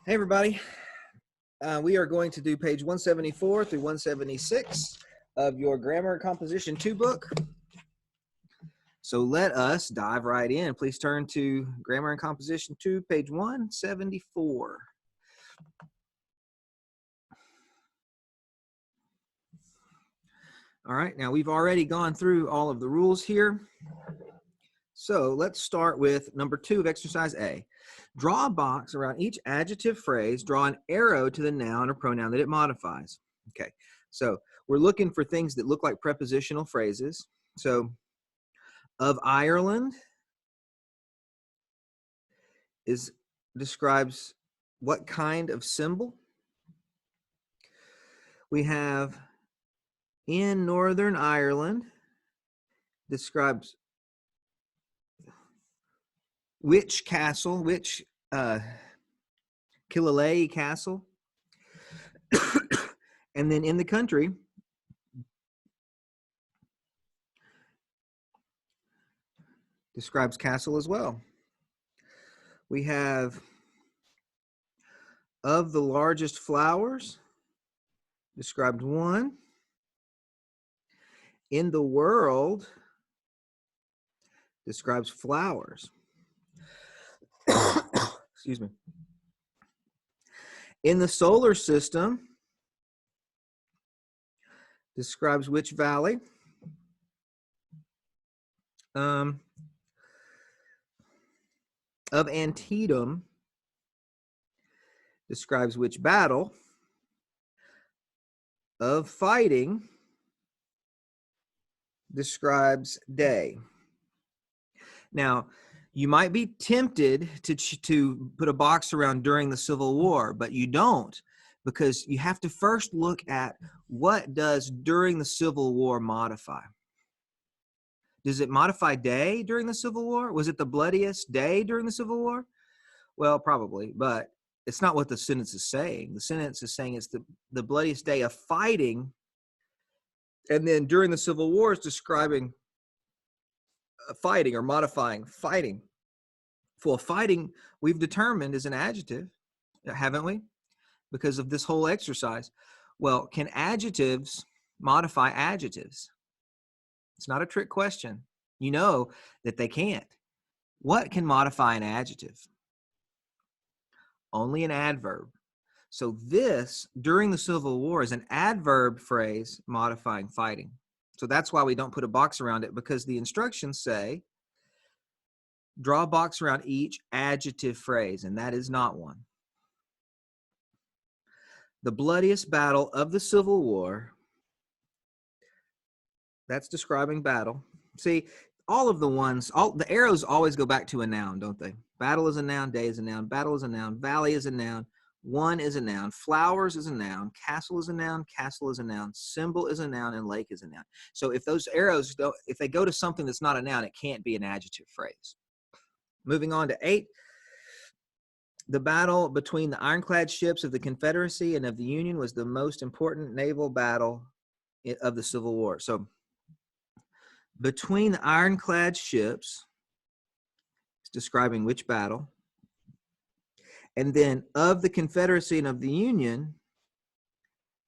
Hey everybody, we are going to do page 174 through 176 of your Grammar and Composition 2 book. So let us dive right in. Please turn to Grammar and Composition 2, page 174. All right, now we've already gone through all of the rules here. So let's start with number 2 of exercise A. Draw a box around each adjective phrase. Draw an arrow to the noun or pronoun that it modifies. Okay, so we're looking for things that look like prepositional phrases. So, of Ireland describes what kind of symbol? We have in Northern Ireland describes which castle, which Killalea castle. And then in the country, describes castle as well. We have of the largest flowers, described one. In the world, describes flowers. Excuse me. In the solar system, describes which valley? Of Antietam, describes which battle? Of fighting, describes day. Now, you might be tempted to put a box around during the Civil War, but you don't, because you have to first look at what does during the Civil War modify. Does it modify day during the Civil War? Was it the bloodiest day during the Civil War? Well, probably, but it's not what the sentence is saying. The sentence is saying it's the bloodiest day of fighting, and then during the Civil War is describing fighting or modifying fighting. Well, fighting, we've determined, is an adjective, haven't we? Because of this whole exercise. Well, can adjectives modify adjectives? It's not a trick question. You know that they can't. What can modify an adjective? Only an adverb. So this, during the Civil War, is an adverb phrase modifying fighting. So that's why we don't put a box around it, because the instructions say, draw a box around each adjective phrase, and that is not one. The bloodiest battle of the Civil War, that's describing battle. See, all of the ones, the arrows always go back to a noun, don't they? Battle is a noun, day is a noun, battle is a noun, valley is a noun, one is a noun, flowers is a noun, castle is a noun, castle is a noun, symbol is a noun, and lake is a noun. So if those arrows, if they go to something that's not a noun, it can't be an adjective phrase. Moving on to 8. The battle between the ironclad ships of the Confederacy and of the Union was the most important naval battle of the Civil War. So between the ironclad ships, it's describing which battle. And then of the Confederacy and of the Union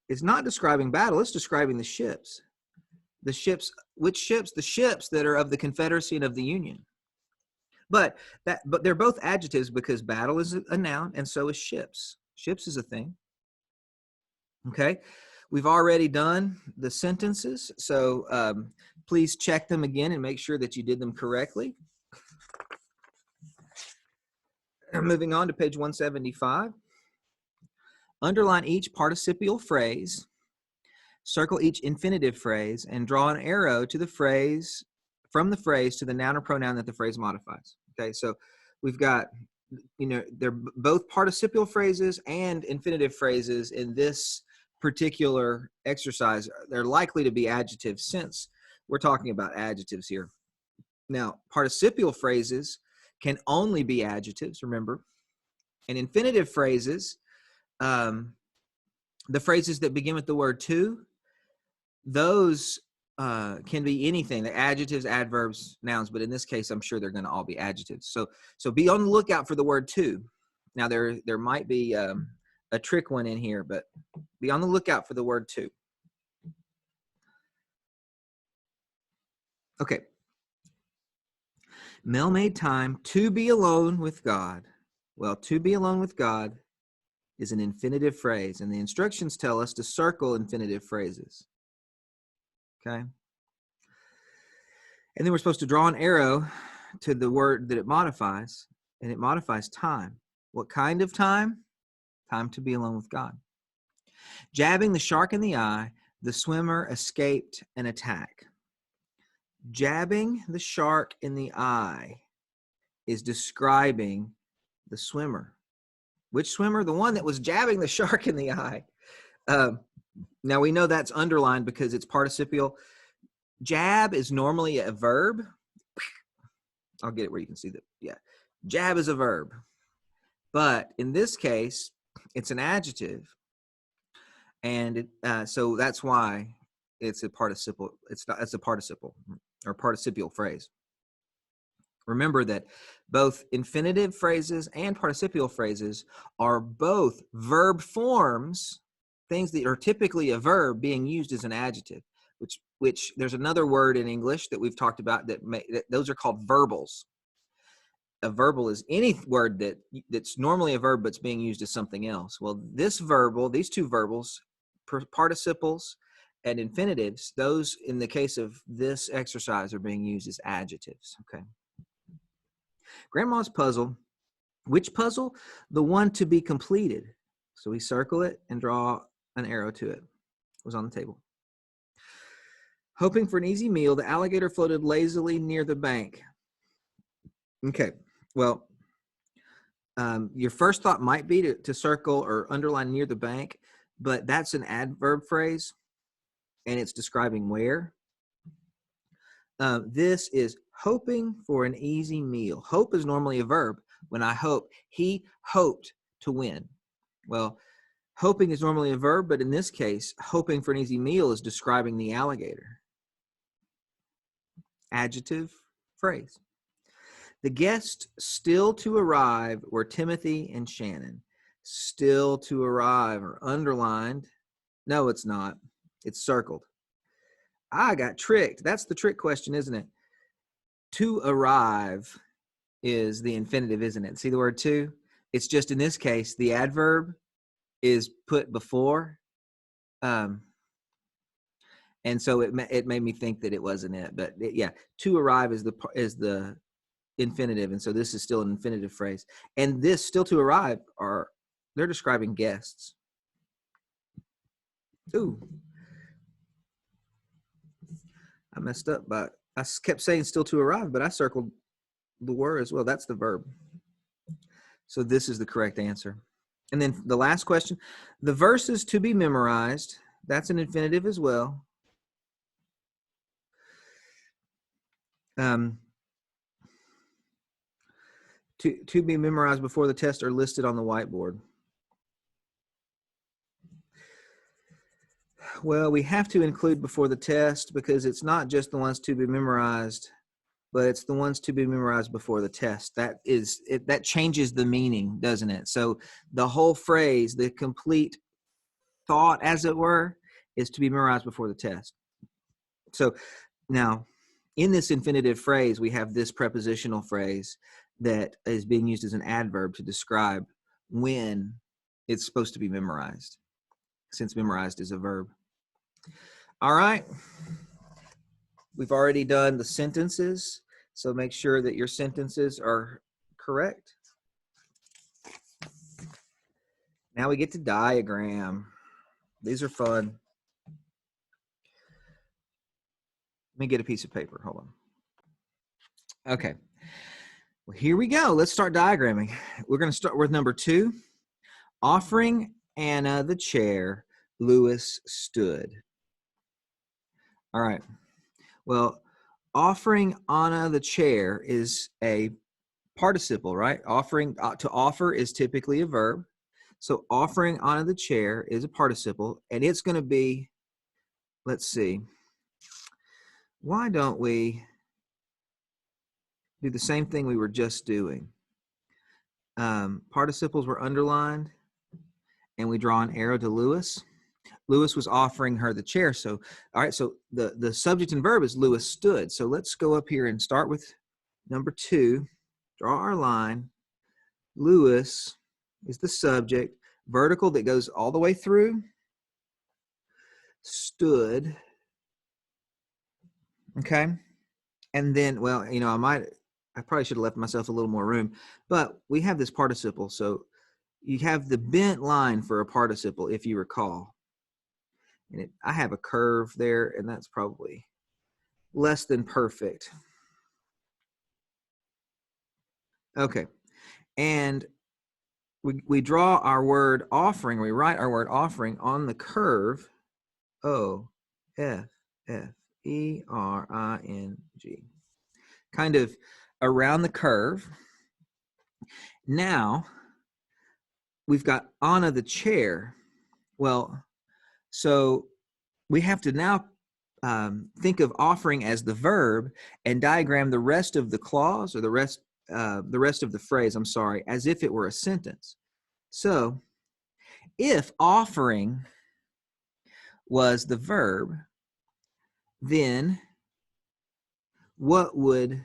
is not describing battle, it's describing the ships. The ships, which ships? The ships that are of the Confederacy and of the Union. But they're both adjectives, because battle is a noun and so is ships. Ships is a thing. Okay, we've already done the sentences, so please check them again and make sure that you did them correctly. Moving on to page 175. Underline each participial phrase, circle each infinitive phrase, and draw an arrow to the phrase, from the phrase to the noun or pronoun that the phrase modifies. Okay, so we've got, they're both participial phrases and infinitive phrases in this particular exercise. They're likely to be adjectives, since we're talking about adjectives here. Now, participial phrases can only be adjectives, remember. And infinitive phrases, the phrases that begin with the word to, those can be anything. They're adjectives, adverbs, nouns, but in this case, I'm sure they're going to all be adjectives. So be on the lookout for the word to. Now there might be a trick one in here, but be on the lookout for the word to. Okay. Mel made time to be alone with God. Well, to be alone with God is an infinitive phrase, and the instructions tell us to circle infinitive phrases. Okay. And then we're supposed to draw an arrow to the word that it modifies, and it modifies time. What kind of time? Time to be alone with God. Jabbing the shark in the eye, the swimmer escaped an attack. Jabbing the shark in the eye is describing the swimmer. Which swimmer? The one that was jabbing the shark in the eye. Now we know that's underlined because it's participial. Jab is normally a verb. I'll get it where you can see that. Yeah. Jab is a verb. But in this case, it's an adjective. And so that's why it's a participle. It's a participle or participial phrase. Remember that both infinitive phrases and participial phrases are both verb forms, things that are typically a verb being used as an adjective, which there's another word in English that we've talked about that those are called verbals. A verbal is any word that's normally a verb but's being used as something else. Well, these two verbals, participles and infinitives, those in the case of this exercise are being used as adjectives. Okay. Grandma's puzzle. Which puzzle? The one to be completed. So we circle it and draw an arrow to it. It was on the table. Hoping for an easy meal, the alligator floated lazily near the bank. Okay, well, your first thought might be to circle or underline near the bank, but that's an adverb phrase, and it's describing where. This is hoping for an easy meal. Hope is normally a verb. When I hope, he hoped to win. Well, hoping is normally a verb, but in this case, hoping for an easy meal is describing the alligator. Adjective phrase. The guests still to arrive were Timothy and Shannon. Still to arrive are underlined. No, it's not. It's circled. I got tricked. That's the trick question, isn't it? To arrive is the infinitive, isn't it? See the word to? It's just in this case, the adverb is put before. And so it made me think that it wasn't it. But yeah, to arrive is the infinitive. And so this is still an infinitive phrase. And this still to arrive they're describing guests. Ooh. I messed up, but I kept saying still to arrive, but I circled the word as well. That's the verb. So this is the correct answer. And then the last question, the verses to be memorized, that's an infinitive as well. To be memorized before the test are listed on the whiteboard. Well, we have to include before the test because it's not just the ones to be memorized, but it's the ones to be memorized before the test. That changes the meaning, doesn't it? So the whole phrase, the complete thought, as it were, is to be memorized before the test. So now, in this infinitive phrase, we have this prepositional phrase that is being used as an adverb to describe when it's supposed to be memorized, since memorized is a verb. All right. We've already done the sentences, so make sure that your sentences are correct. Now we get to diagram. These are fun. Let me get a piece of paper. Hold on. Okay. Well, here we go. Let's start diagramming. We're going to start with number 2. Offering Anna the chair, Lewis stood. All right. Well, offering Anna the chair is a participle, right? Offering, to offer is typically a verb. So offering Anna the chair is a participle, and it's going to be, let's see, why don't we do the same thing we were just doing? participles were underlined, and we draw an arrow to Lewis. Lewis was offering her the chair. So, all right, so the subject and verb is Lewis stood. So let's go up here and start with number 2. Draw our line. Lewis is the subject, vertical that goes all the way through. Stood. Okay. And then, well, you know, I probably should have left myself a little more room, but we have this participle. So you have the bent line for a participle, if you recall. And I have a curve there, and that's probably less than perfect. Okay. And we draw our word offering, we write our word offering on the curve O-F-F-E-R-I-N-G. Kind of around the curve. Now, we've got Anna the chair. Well, so we have to now think of offering as the verb and diagram the rest of the clause, or the rest of the phrase, I'm sorry, as if it were a sentence. So if offering was the verb, then what would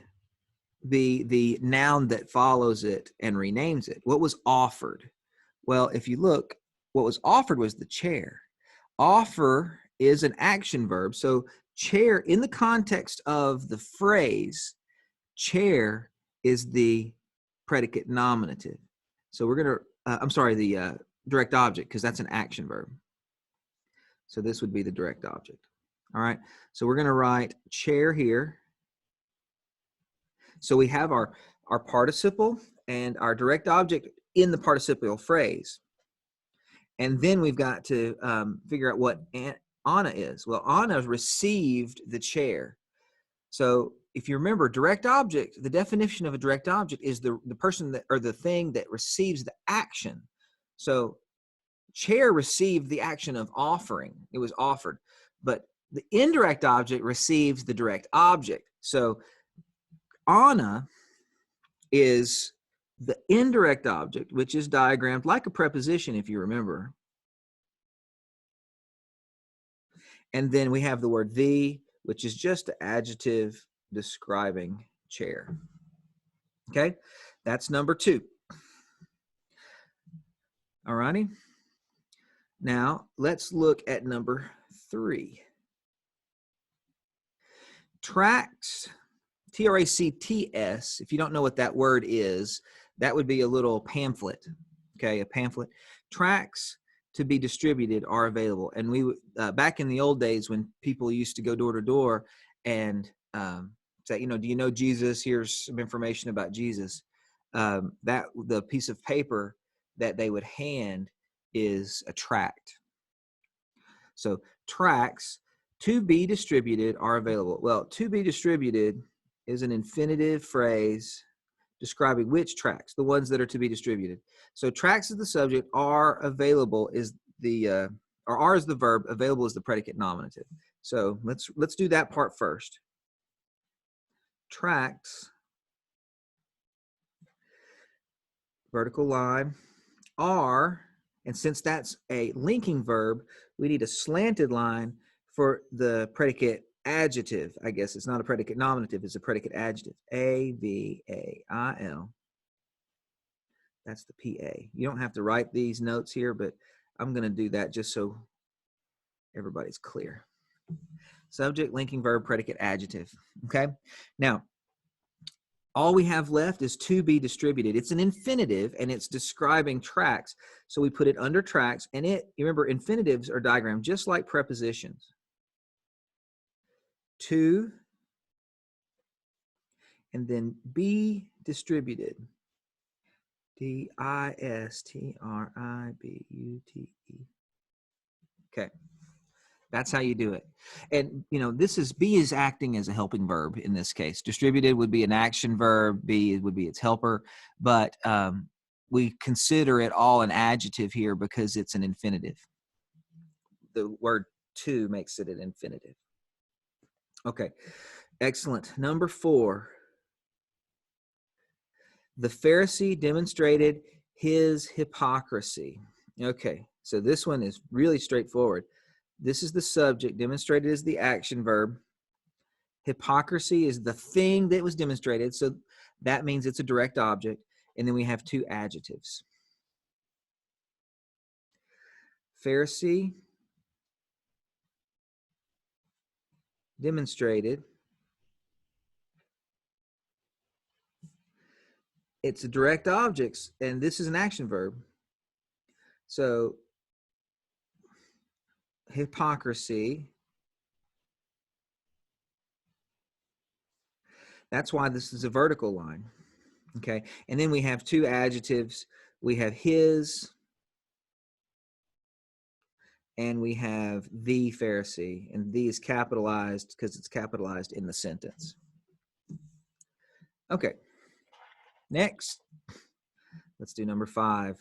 be the noun that follows it and renames it? What was offered? Well, if you look, what was offered was the chair. Offer is an action verb. So chair, in the context of the phrase, chair is the predicate nominative. So we're going to, I'm sorry, the direct object, because that's an action verb. So this would be the direct object. All right. So we're going to write chair here. So we have our participle and our direct object in the participial phrase. And then we've got to figure out what Anna is. Well, Anna received the chair. So if you remember, direct object, the definition of a direct object is the person that, or the thing that receives the action. So chair received the action of offering. It was offered. But the indirect object receives the direct object. So Anna is the indirect object, which is diagrammed like a preposition, if you remember. And then we have the word the, which is just an adjective describing chair. Okay, that's number 2. All righty. Now let's look at number 3. Tracts, Tracts. If you don't know what that word is, that would be a little pamphlet. Okay, a pamphlet. Tracts to be distributed are available. And we back in the old days, when people used to go door to door and say, you know, do you know Jesus? Here's some information about Jesus. That the piece of paper that they would hand is a tract. So tracts to be distributed are available. Well, to be distributed is an infinitive phrase describing which tracts, the ones that are to be distributed. So tracts is the subject, are available is the, or are is the verb, available is the predicate nominative. So let's do that part first. Tracts, vertical line, are, and since that's a linking verb, we need a slanted line for the predicate adjective. I guess it's not a predicate nominative, it's a predicate adjective. A-V-A-I-L. That's the P-A. You don't have to write these notes here, but I'm going to do that just so everybody's clear. Subject, linking verb, predicate adjective. Okay? Now, all we have left is to be distributed. It's an infinitive, and it's describing tracts. So we put it under tracts, and you remember, infinitives are diagrammed just like prepositions. To, and then be distributed. D-I-S-T-R-I-B-U-T-E. Okay. That's how you do it. And, you know, be is acting as a helping verb in this case. Distributed would be an action verb. Be would be its helper. But we consider it all an adjective here because it's an infinitive. The word to makes it an infinitive. Okay. Excellent. Number 4. The Pharisee demonstrated his hypocrisy. Okay, so this one is really straightforward. This is the subject. Demonstrated is the action verb. Hypocrisy is the thing that was demonstrated, so that means it's a direct object. And then we have two adjectives. Pharisee demonstrated. It's a direct objects, and this is an action verb. So hypocrisy. That's why this is a vertical line. Okay, and then we have two adjectives. We have his, and we have the Pharisee, and the is capitalized because it's capitalized in the sentence. Okay, next, let's do number 5.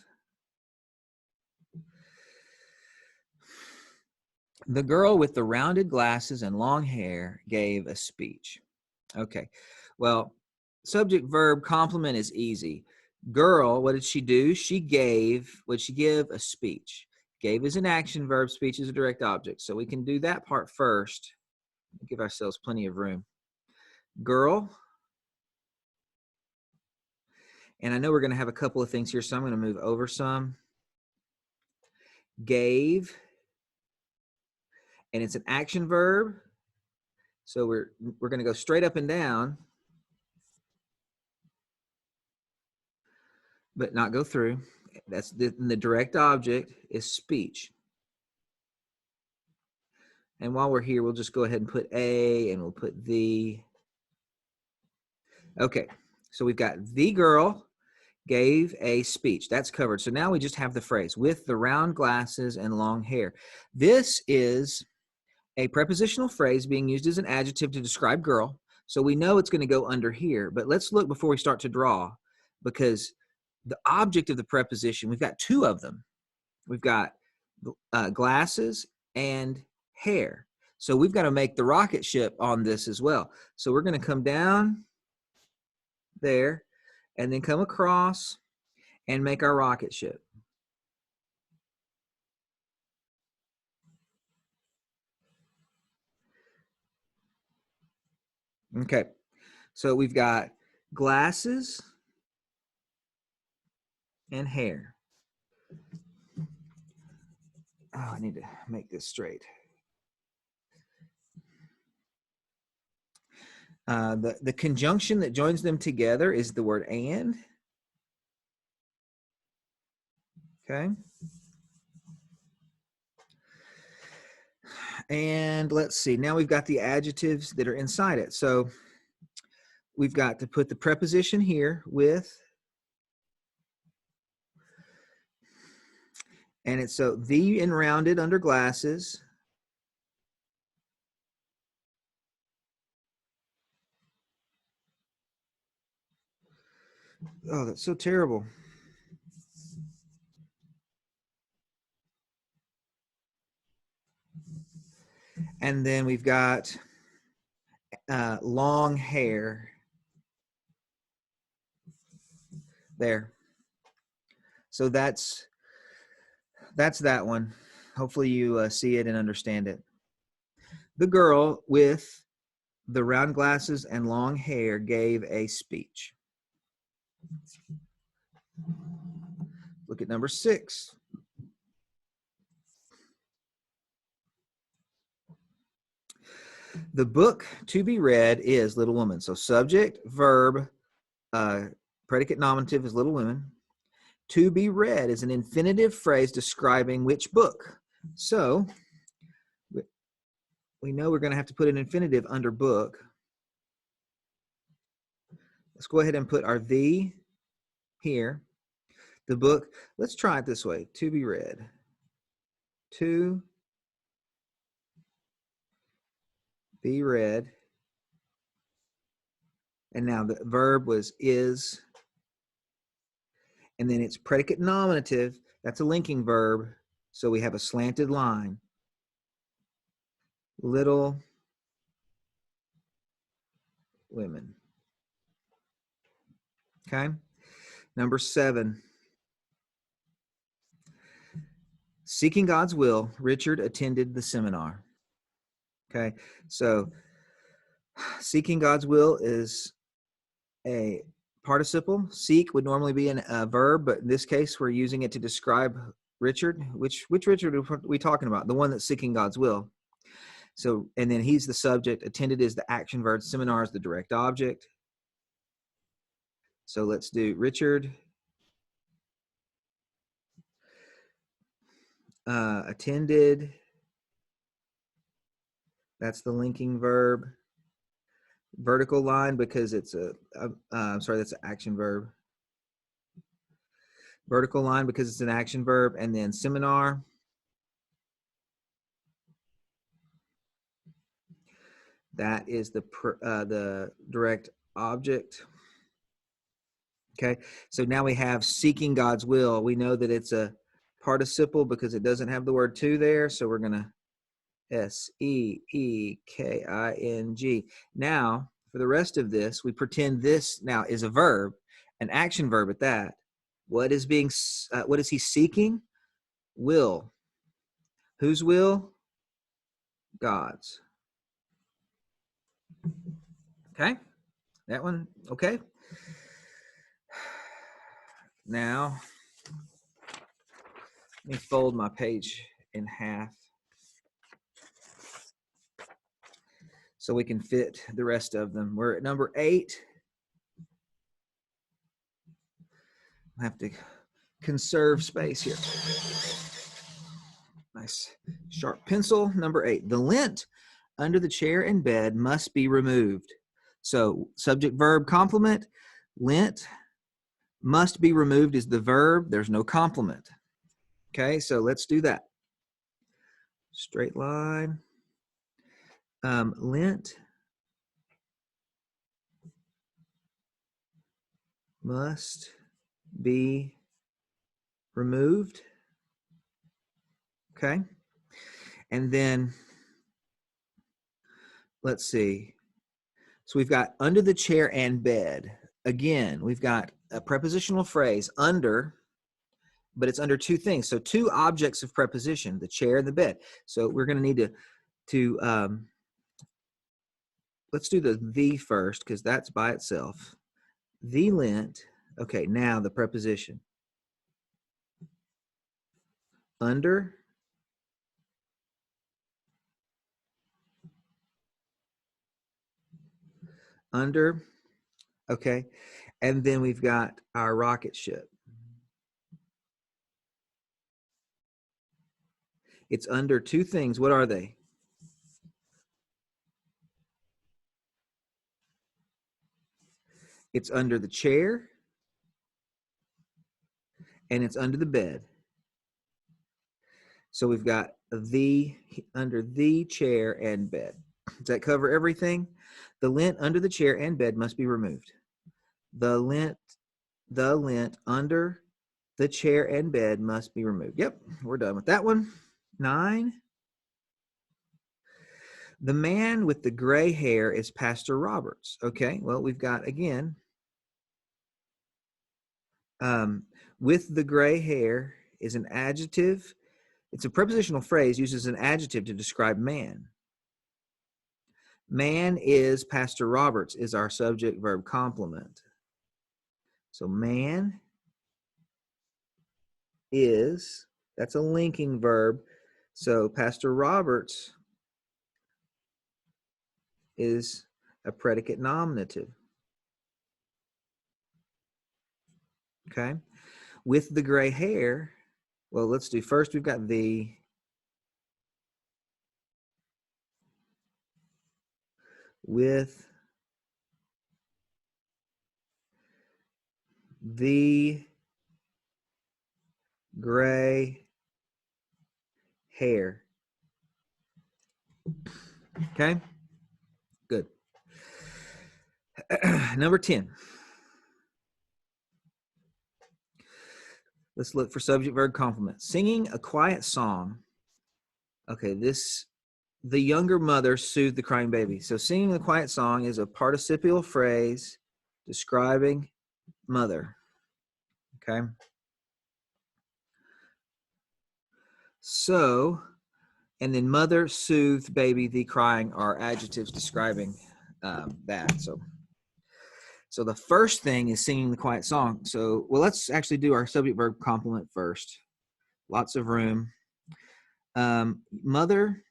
The girl with the rounded glasses and long hair gave a speech. Okay, well, subject verb complement is easy. Girl, what did she do? She gave, would she give a speech? Gave is an action verb, speech is a direct object. So we can do that part first. Give ourselves plenty of room. Girl. And I know we're going to have a couple of things here, so I'm going to move over some. Gave. And it's an action verb. So we're going to go straight up and down, but not go through. That's the direct object is speech. And while we're here, we'll just go ahead and put a, and we'll put the. Okay, so we've got the girl gave a speech. That's covered. So now we just have the phrase with the round glasses and long hair. This is a prepositional phrase being used as an adjective to describe girl. So we know it's going to go under here, but let's look before we start to draw, because the object of the preposition, we've got two of them. We've got glasses and hair. So we've got to make the rocket ship on this as well. So we're going to come down there and then come across and make our rocket ship. Okay, so we've got glasses and hair. Oh, I need to make this straight. The conjunction that joins them together is the word and. Okay. And let's see, now we've got the adjectives that are inside it. So we've got to put the preposition here with, and it's so the and rounded under glasses. Oh, that's so terrible. And then we've got long hair there. So that's that one. Hopefully you see it and understand it. The girl with the round glasses and long hair gave a speech. Look at number 6. The book to be read is Little Woman. So subject, verb, predicate nominative is Little Women. To be read is an infinitive phrase describing which book. So we know we're going to have to put an infinitive under book. Let's go ahead and put our the here. The book, let's try it this way. To be read. To be read. And now the verb was is. And then it's predicate nominative. That's a linking verb. So we have a slanted line. Little women. Okay. Number 7. Seeking God's will, Richard attended the seminar. Okay, so seeking God's will is a participle. Seek would normally be a verb, but in this case, we're using it to describe Richard. Which Richard are we talking about? The one that's seeking God's will. So, and then he's the subject. Attended is the action verb. Seminar is the direct object. So let's do Richard attended. That's the linking verb. Vertical line because it's sorry, that's an action verb. Vertical line because it's an action verb, and then seminar. That is the direct object. Okay, so now we have seeking God's will. We know that it's a participle because it doesn't have the word to there, so we're going to S-E-E-K-I-N-G. Now, for the rest of this, we pretend this now is a verb, an action verb at that. What is he seeking? Will. Whose will? God's. Okay, that one, okay. Now, let me fold my page in half so we can fit the rest of them. We're at number 8. I have to conserve space here. Nice sharp pencil. Number 8. The lint under the chair and bed must be removed. So subject verb complement. Lint must be removed is the verb. There's no complement. Okay, so let's do that. Straight line. Lint must be removed. Okay. And then let's see. So we've got under the chair and bed. Again, we've got a prepositional phrase, under, but it's under two things. So two objects of preposition, the chair and the bed. So we're going to need to let's do the first because that's by itself. The lint. Okay, now the preposition. Under. Under. Okay. And then we've got our rocket ship. It's under two things. What are they? It's under the chair and it's under the bed. So we've got the under the chair and bed. Does that cover everything? The lint under the chair and bed must be removed. The lint under the chair and bed must be removed. Yep, we're done with that one. 9. The man with the gray hair is Pastor Roberts. Okay, well, we've got, again, with the gray hair is an adjective. It's a prepositional phrase, uses an adjective to describe man. Man is Pastor Roberts is our subject verb complement. So man is, that's a linking verb. So Pastor Roberts is a predicate nominative. Okay. With the gray hair, well, let's do first, we've got the. With the gray hair. Okay, good. Number 10. Let's look for subject verb complement. Singing a quiet song. Okay, the younger mother soothed the crying baby. So singing a quiet song is a participial phrase describing mother. Okay. So, and then mother, soothed, baby, the crying are adjectives describing that. So the first thing is singing the quiet song. So, well, let's actually do our subject verb complement first. Lots of room. Mother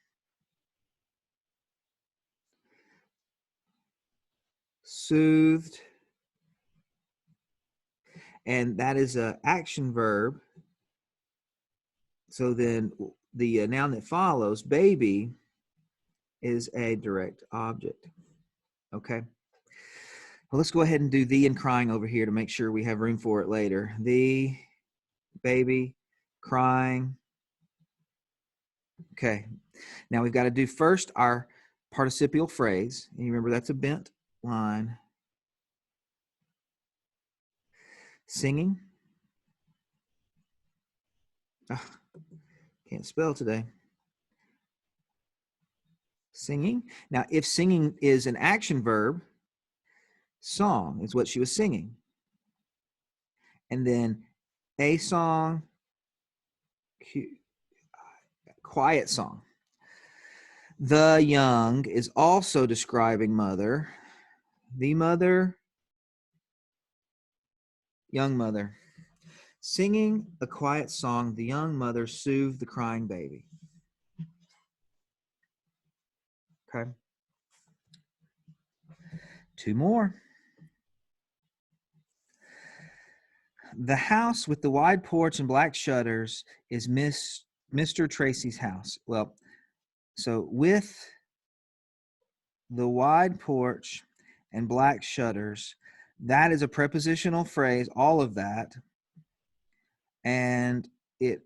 soothed, and that is an action verb. So then the noun that follows, baby, is a direct object. Okay. Well, let's go ahead and do the and crying over here to make sure we have room for it later. The, baby, crying. Okay. Now we've got to do first our participial phrase. And you remember that's a bent line. Singing. Oh, can't spell today. Singing. Now, if singing is an action verb, song is what she was singing. And then a song, quiet song. The young is also describing mother. The mother, young mother. Singing a quiet song, the young mother soothed the crying baby. Okay. Two more. The house with the wide porch and black shutters is Mr. Tracy's house. Well, so with the wide porch and black shutters, that is a prepositional phrase, all of that, and it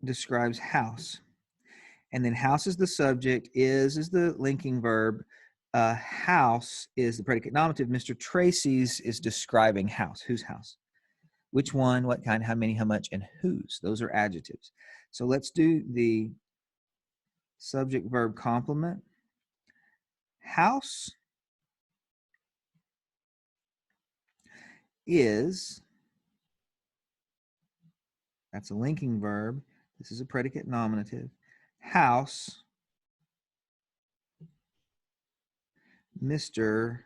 describes house. And then house is the subject, is the linking verb, house is the predicate nominative. Mr. Tracy's is describing house. Whose house? Which one, what kind, how many, how much, and whose. Those are adjectives. So let's do the subject verb complement. House is, that's a linking verb. This is a predicate nominative. House, Mr.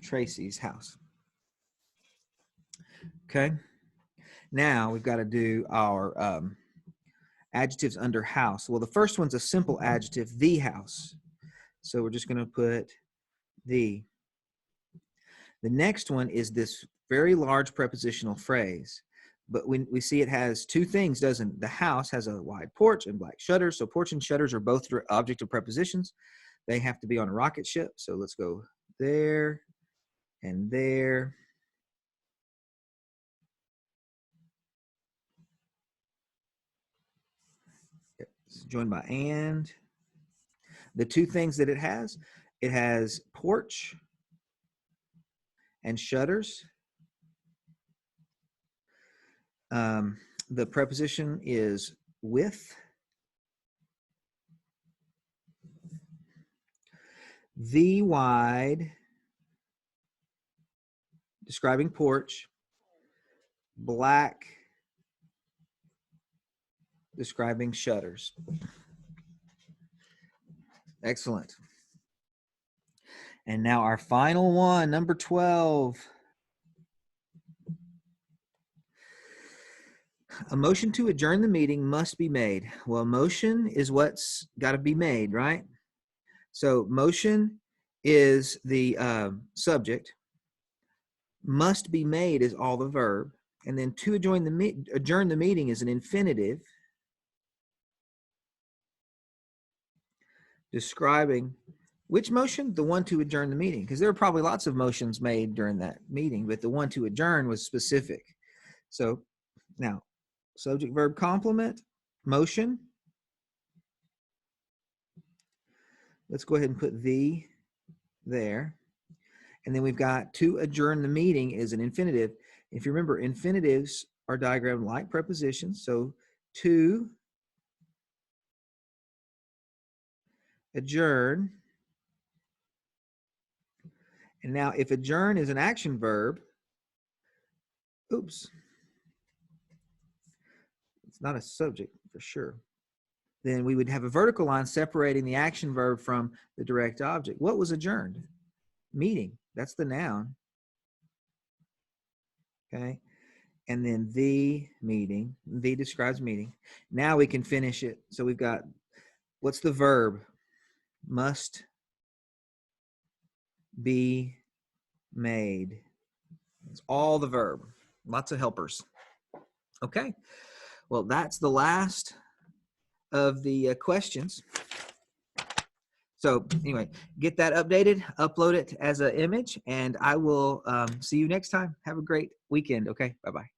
Tracy's house. Okay. Now we've got to do our adjectives under house. Well, the first one's a simple adjective, the house. So we're just going to put the. The next one is this very large prepositional phrase. But when we see it has two things, doesn't it? The house has a wide porch and black shutters. So porch and shutters are both object of prepositions. They have to be on a rocket ship. So let's go there and there. It's joined by and. The two things that it has porch and shutters. The preposition is with. The wide, describing porch. Black, describing shutters. Excellent. And now our final one, number 12. A motion to adjourn the meeting must be made. Well, motion is what's got to be made, right? So motion is the subject. Must be made is all the verb. And then to adjourn the meeting is an infinitive describing which motion? The one to adjourn the meeting. Because there are probably lots of motions made during that meeting, but the one to adjourn was specific. So now, subject verb complement, motion. Let's go ahead and put the there. And then we've got to adjourn the meeting is an infinitive. If you remember, infinitives are diagrammed like prepositions. So to adjourn. And now if adjourn is an action verb, oops, it's not a subject for sure, then we would have a vertical line separating the action verb from the direct object. What was adjourned? Meeting. That's the noun. Okay. And then the meeting. The describes meeting. Now we can finish it. So we've got, what's the verb? Must be made. It's all the verb. Lots of helpers. Okay. Well, that's the last of the questions. So anyway, get that updated, upload it as an image, and I will see you next time. Have a great weekend. Okay. Bye-bye.